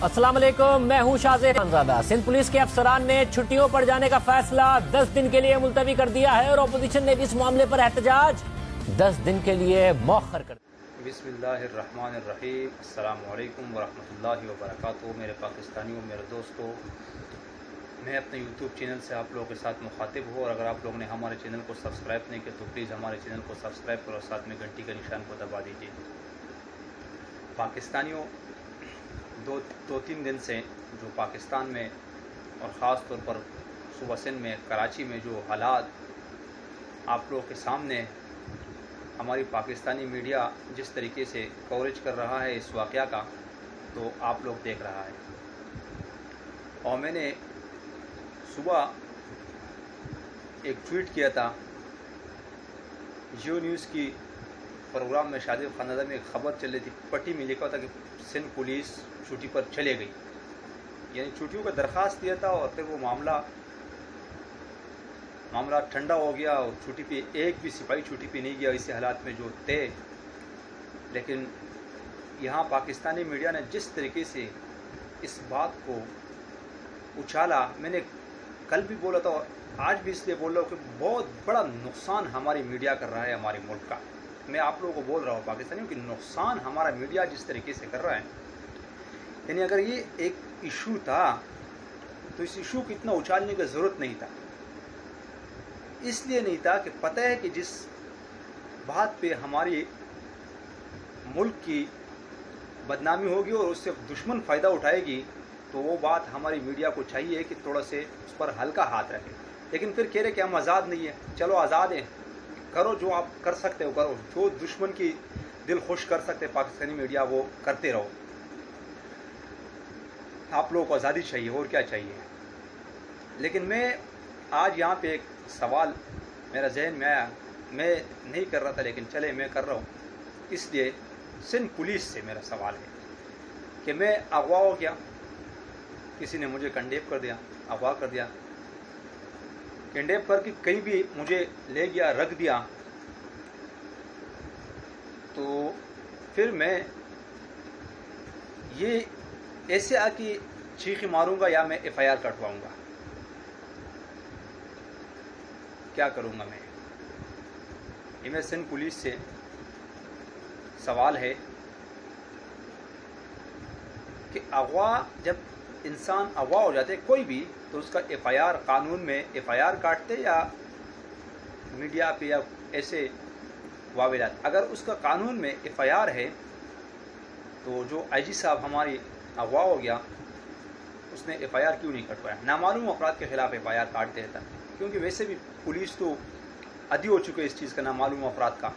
السلام علیکم، میں ہوں شاہزیب خانزادہ۔ سندھ پولیس کے افسران نے چھٹیوں پر جانے کا فیصلہ 10 دن کے لیے ملتوی کر دیا ہے اور اپوزیشن نے بھی اس معاملے پر احتجاج 10 دن کے لیے مؤخر کر دیا۔ بسم اللہ الرحمن الرحیم۔ السلام علیکم ورحمۃ اللہ وبرکاتہ۔ میرے پاکستانیوں، میرے دوستوں، میں اپنے یوٹیوب چینل سے آپ لوگوں کے ساتھ مخاطب ہوں، اور اگر آپ لوگوں نے ہمارے چینل کو سبسکرائب نہیں کیا تو پلیز ہمارے چینل کو سبسکرائب کرو اور ساتھ میں گھنٹی کے نشان کو دبا دیجیے۔ پاکستانیوں، دو تین دن سے جو پاکستان میں اور خاص طور پر صوبہ سندھ میں کراچی میں جو حالات آپ لوگوں کے سامنے ہماری پاکستانی میڈیا جس طریقے سے کوریج کر رہا ہے اس واقعہ کا، تو آپ لوگ دیکھ رہا ہے۔ اور میں نے صبح ایک ٹویٹ کیا تھا، جیو نیوز کی پروگرام میں شاہزیب خانزادہ میں ایک خبر چل رہی تھی، پٹی میں لکھا تھا کہ سندھ پولیس چھٹی پر چلے گئی، یعنی چھٹیوں کا درخواست دیا تھا اور پھر وہ معاملہ ٹھنڈا ہو گیا اور چھٹی پہ ایک بھی سپاہی چھٹی پہ نہیں گیا اسی حالات میں جو تھے۔ لیکن یہاں پاکستانی میڈیا نے جس طریقے سے اس بات کو اچھالا، میں نے کل بھی بولا تھا اور آج بھی اس لیے بول رہا ہوں کہ بہت بڑا نقصان ہماری میڈیا کر رہا ہے ہمارے ملک کا۔ میں آپ لوگوں کو بول رہا ہوں پاکستانیوں کہ نقصان ہمارا میڈیا جس طریقے سے کر رہا ہے، یعنی اگر یہ ایک ایشو تھا تو اس ایشو کو اتنا اچھالنے کی ضرورت نہیں تھا۔ اس لیے نہیں تھا کہ پتہ ہے کہ جس بات پہ ہماری ملک کی بدنامی ہوگی اور اس سے دشمن فائدہ اٹھائے گی، تو وہ بات ہماری میڈیا کو چاہیے کہ تھوڑا سے اس پر ہلکا ہاتھ رکھے۔ لیکن پھر کہہ رہے کہ ہم آزاد نہیں ہیں، چلو آزاد ہیں، کرو جو آپ کر سکتے ہو کرو، جو دشمن کی دل خوش کر سکتے پاکستانی میڈیا وہ کرتے رہو، آپ لوگوں کو آزادی چاہیے اور کیا چاہیے۔ لیکن میں آج یہاں پہ ایک سوال میرا ذہن میں آیا، میں نہیں کر رہا تھا لیکن چلے میں کر رہا ہوں، اس لیے سندھ پولیس سے میرا سوال ہے کہ میں اغوا ہو گیا، کسی نے مجھے کنڈیپ کر دیا، اغوا کر دیا، کنڈیپ کر کے کہیں بھی مجھے لے گیا رکھ دیا، تو پھر میں یہ ایسے آ کے چیخی ماروں گا یا میں ایف آئی آر کٹواؤں گا؟ کیا کروں گا میں؟ یہ میں سندھ پولیس سے سوال ہے کہ اغوا، جب انسان اغوا ہو جاتے کوئی بھی، تو اس کا ایف آئی آر قانون میں ایف آئی آر کاٹتے یا میڈیا پہ یا ایسے واویلات؟ اگر اس کا قانون میں ایف آئی آر ہے تو جو آئی جی صاحب ہماری اغوا ہو گیا، اس نے ایف آئی آر کیوں نہیں کٹوایا؟ نامعلوم افراد کے خلاف ایف آئی آر کاٹ دیتا، کیونکہ ویسے بھی پولیس تو عادی ہو چکے اس چیز کا، نامعلوم افراد کا۔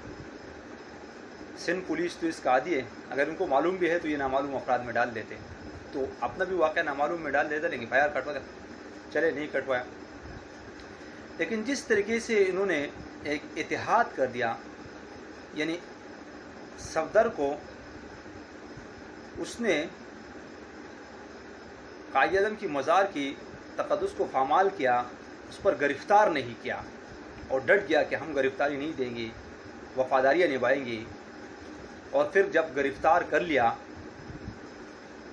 سندھ پولیس تو اس کا عادی ہے، اگر ان کو معلوم بھی ہے تو یہ نامعلوم افراد میں ڈال دیتے، تو اپنا بھی واقعہ نامعلوم میں ڈال دیتا، لیکن ایف آئی آر کٹوا دیتا، چلے نہیں کٹوایا۔ لیکن جس طریقے سے انہوں نے ایک اتحاد کر دیا، یعنی صفدر کو اس نے قائد اعظم کی مزار کی تقدس کو پامال کیا، اس پر گرفتار نہیں کیا اور ڈٹ گیا کہ ہم گرفتاری نہیں دیں گے، وفاداریاں نبھائیں گے، اور پھر جب گرفتار کر لیا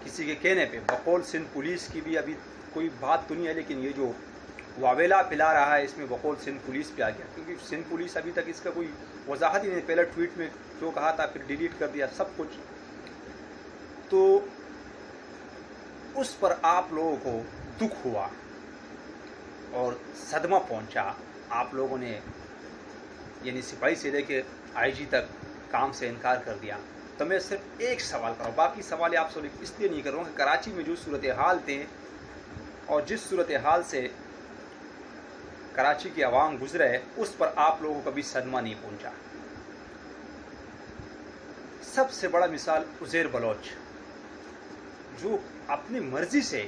کسی کے کہنے پہ، بقول سندھ پولیس کی بھی ابھی کوئی بات تو نہیں ہے، لیکن یہ جو واویلا پھیلا رہا ہے اس میں بقول سندھ پولیس پہ آ گیا، کیونکہ سندھ پولیس ابھی تک اس کا کوئی وضاحت ہی نہیں، پہلے ٹویٹ میں جو کہا تھا پھر ڈیلیٹ کر دیا سب کچھ، تو اس پر آپ لوگوں کو دکھ ہوا اور صدمہ پہنچا۔ آپ لوگوں نے یعنی سپاہی سے لے کے آئی جی تک کام سے انکار کر دیا۔ تو میں صرف ایک سوال کر رہا ہوں، باقی سوال آپ سے اس لیے نہیں کر رہا ہوں کہ کراچی میں جو صورتحال تھے اور جس صورتحال سے کراچی کی عوام گزرے، اس پر آپ لوگوں کو کبھی صدمہ نہیں پہنچا۔ سب سے بڑا مثال عزیر بلوچ، جو اپنی مرضی سے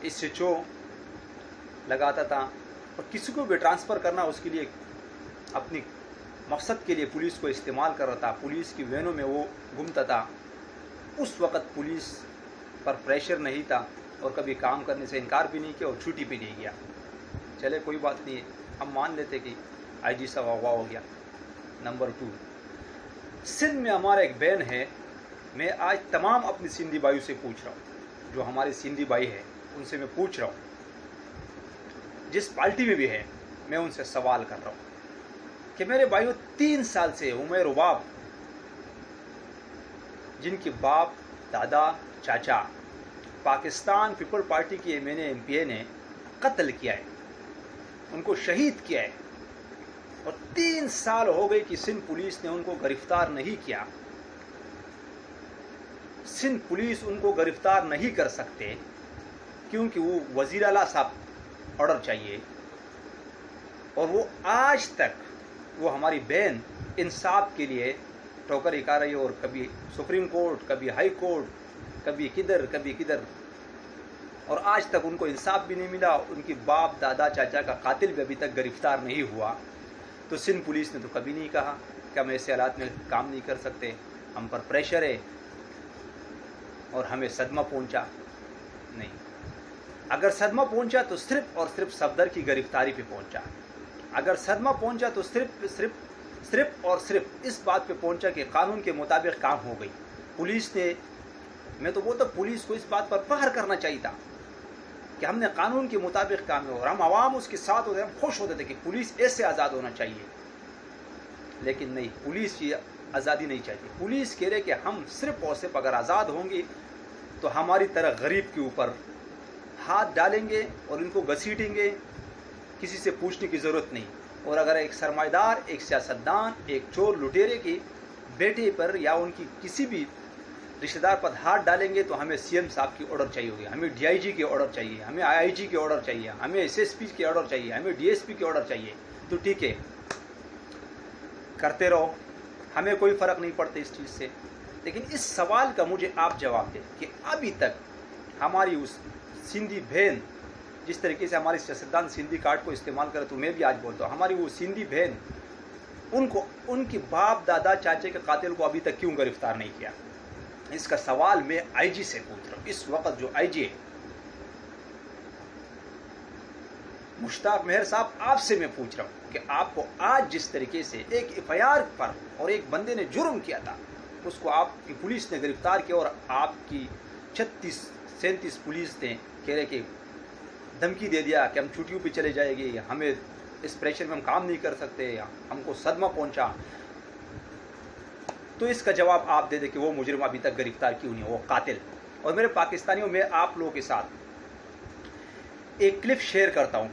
اس سے چو لگاتا تھا اور کسی کو بھی ٹرانسفر کرنا اس کے لیے اپنی مقصد کے لیے پولیس کو استعمال کر رہا تھا، پولیس کی وینوں میں وہ گھومتا تھا۔ اس وقت پولیس پر پریشر نہیں تھا اور کبھی کام کرنے سے انکار بھی نہیں کیا اور چھٹی بھی نہیں گیا، چلے کوئی بات نہیں ہے، ہم مان لیتے کہ آئی جی صاحب اغوا ہو گیا۔ نمبر 2، سندھ میں ہمارا ایک بین ہے میں آج تمام اپنی سندھی بھائیوں سے پوچھ رہا ہوں, جو ہمارے سندھی بھائی ہیں ان سے میں پوچھ رہا ہوں, جس پارٹی میں بھی ہے میں ان سے سوال کر رہا ہوں کہ میرے بھائیوں 3 سال سے عمر رباب, جن کے باپ دادا چاچا پاکستان پیپل پارٹی کے ایم پی اے نے قتل کیا ہے, ان کو شہید کیا ہے, اور 3 سال ہو گئے کہ سندھ پولیس نے ان کو گرفتار نہیں کیا. سندھ پولیس ان کو گرفتار نہیں کر سکتے کیونکہ وہ وزیر اعلیٰ صاحب آرڈر چاہیے, اور وہ آج تک وہ ہماری بہن انصاف کے لیے ٹوکر اکا رہی ہے, اور کبھی سپریم کورٹ, کبھی ہائی کورٹ, کبھی کدھر کبھی کدھر, اور آج تک ان کو انصاف بھی نہیں ملا. ان کی باپ دادا چاچا کا قاتل بھی ابھی تک گرفتار نہیں ہوا. تو سندھ پولیس نے تو کبھی نہیں کہا کہ ہم ایسے حالات میں کام نہیں کر سکتے, ہم پر پریشر ہے اور ہمیں صدمہ پہنچا. نہیں, اگر صدمہ پہنچا تو صرف اور صرف صفدر کی گرفتاری پہ پہنچا. اگر صدمہ پہنچا تو صرف اور صرف اس بات پہ پہنچا کہ قانون کے مطابق کام ہو گئی. پولیس نے, میں تو بولتا پولیس کو اس بات پر فخر کرنا چاہیے تھا کہ ہم نے قانون کے مطابق کام ہو, اور ہم عوام اس کے ساتھ ہوتے, ہم خوش ہوتے تھے کہ پولیس ایسے آزاد ہونا چاہیے. لیکن نہیں, پولیس یہ آزادی نہیں چاہتی. پولیس کہہ رہے کہ ہم صرف اور صرف اگر آزاد ہوں گے تو ہماری طرح غریب کے اوپر ہاتھ ڈالیں گے اور ان کو گھسیٹیں گے, کسی سے پوچھنے کی ضرورت نہیں. اور اگر ایک سرمایہ دار, ایک سیاستدان, ایک چور لٹیرے کے بیٹے پر یا ان کی کسی بھی رشتہ دار پر ہاتھ ڈالیں گے تو ہمیں سی ایم صاحب کی آرڈر چاہیے ہوگی, ہمیں ڈی آئی جی کی آرڈر چاہیے, ہمیں آئی آئی جی کی آرڈر چاہیے, ہمیں ایس ایس پی کی آرڈر چاہیے, ہمیں ڈی ایس پی کی آرڈر چاہیے. تو ٹھیک ہے, کرتے رہو, ہمیں کوئی فرق نہیں پڑتا اس چیز سے. لیکن اس سوال کا مجھے آپ جواب دیں کہ ابھی تک ہماری اس سندھی بہن, جس طریقے سے ہمارے سیاستدان سندھی کارڈ کو استعمال کرے, تو میں بھی آج بولتا ہوں ہماری وہ سندھی بہن, ان کو ان کی باپ دادا چاچے کے قاتل کو ابھی تک کیوں گرفتار نہیں کیا. اس کا سوال میں آئی جی سے پوچھ رہا ہوں. اس وقت جو آئی جی ہے مشتاق مہر صاحب, آپ سے میں پوچھ رہا ہوں کہ آپ کو آج جس طریقے سے ایک ایف آئی آر پر اور ایک بندے نے جرم کیا تھا اس کو آپ کی پولیس نے گرفتار کیا, اور آپ کی 36-37 پولیس نے کہہ رہے کہ دھمکی دے دیا کہ ہم چھٹیوں پہ چلے جائیں گے, ہمیں اس پریشر میں ہم کام نہیں کر سکتے, ہم کو صدمہ پہنچا. تو اس کا جواب آپ دے دیں کہ وہ مجرم ابھی تک گرفتار کیوں نہیں, وہ قاتل. اور میرے پاکستانیوں, میں آپ لوگوں کے ساتھ ایک کلپ شیئر کرتا ہوں.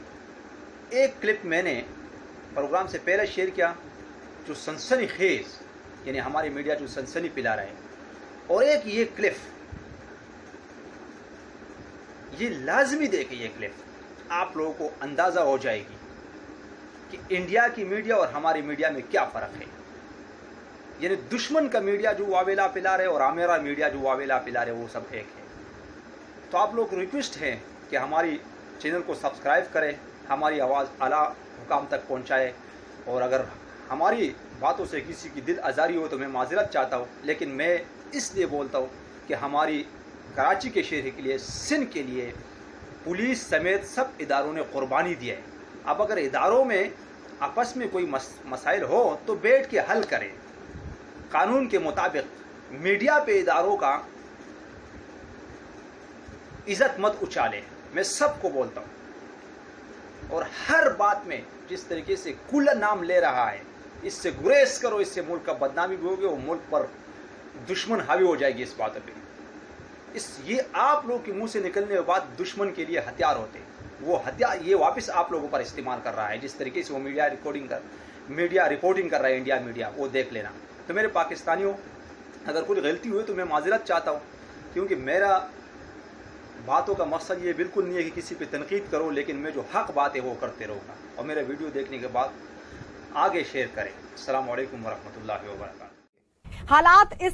ایک کلپ میں نے پروگرام سے پہلے شیئر کیا جو سنسنی خیز, یعنی ہماری میڈیا جو سنسنی پلا رہا ہے, اور ایک یہ کلپ, یہ لازمی دیکھیں. یہ کلپ آپ لوگوں کو اندازہ ہو جائے گی کہ انڈیا کی میڈیا اور ہماری میڈیا میں کیا فرق ہے. یعنی دشمن کا میڈیا جو واویلا پلا رہے اور ہمارا میڈیا جو واویلا پلا رہے وہ سب ایک ہے. تو آپ لوگ کو ریکویسٹ ہے کہ ہماری چینل کو سبسکرائب کریں, ہماری آواز اعلیٰ حکام تک پہنچائے, اور اگر ہماری باتوں سے کسی کی دل آزاری ہو تو میں معذرت چاہتا ہوں. لیکن میں اس لیے بولتا ہوں کہ ہماری کراچی کے شہر کے لیے, سندھ کے لیے پولیس سمیت سب اداروں نے قربانی دیا ہے. اب اگر اداروں میں آپس میں کوئی مسائل ہو تو بیٹھ کے حل کریں قانون کے مطابق. میڈیا پہ اداروں کا عزت مت اچھالے, میں سب کو بولتا ہوں. اور ہر بات میں جس طریقے سے کھلا نام لے رہا ہے, اس سے گریز کرو, اس سے ملک کا بدنامی بھی ہوگی اور ملک پر دشمن حاوی ہو جائے گی اس باتوں پہ. یہ آپ لوگ کے منہ سے نکلنے کے بعد دشمن کے لیے ہتھیار ہوتے ہیں, وہ ہتھیار یہ واپس آپ لوگوں پر استعمال کر رہا ہے. جس طریقے سے وہ میڈیا رپورٹنگ کر رہا ہے انڈیا میڈیا, وہ دیکھ لینا. تو میرے پاکستانیوں, اگر کوئی غلطی ہوئی تو میں معذرت چاہتا ہوں, کیونکہ میرا باتوں کا مقصد یہ بالکل نہیں ہے کہ کسی پہ تنقید کرو, لیکن میں جو حق بات ہے وہ کرتے رہوں گا. اور میرا ویڈیو دیکھنے کے بعد آگے شیئر کریں. السلام علیکم ورحمۃ اللہ وبرکاتہ. حالات اس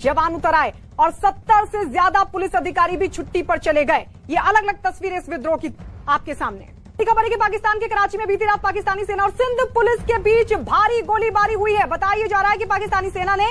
جوان اتر آئے اور 70 سے زیادہ پولیس ادھیکاری بھی چھٹی پر چلے گئے. یہ الگ الگ تصویریں اس ودروہ کی آپ کے سامنے. خبر ہے کہ پاکستان کے کراچی میں بیتی رات پاکستانی سینا اور سندھ پولیس کے بیچ بھاری گولی باری ہوئی ہے. بتایا جا رہا ہے کہ پاکستانی سینا نے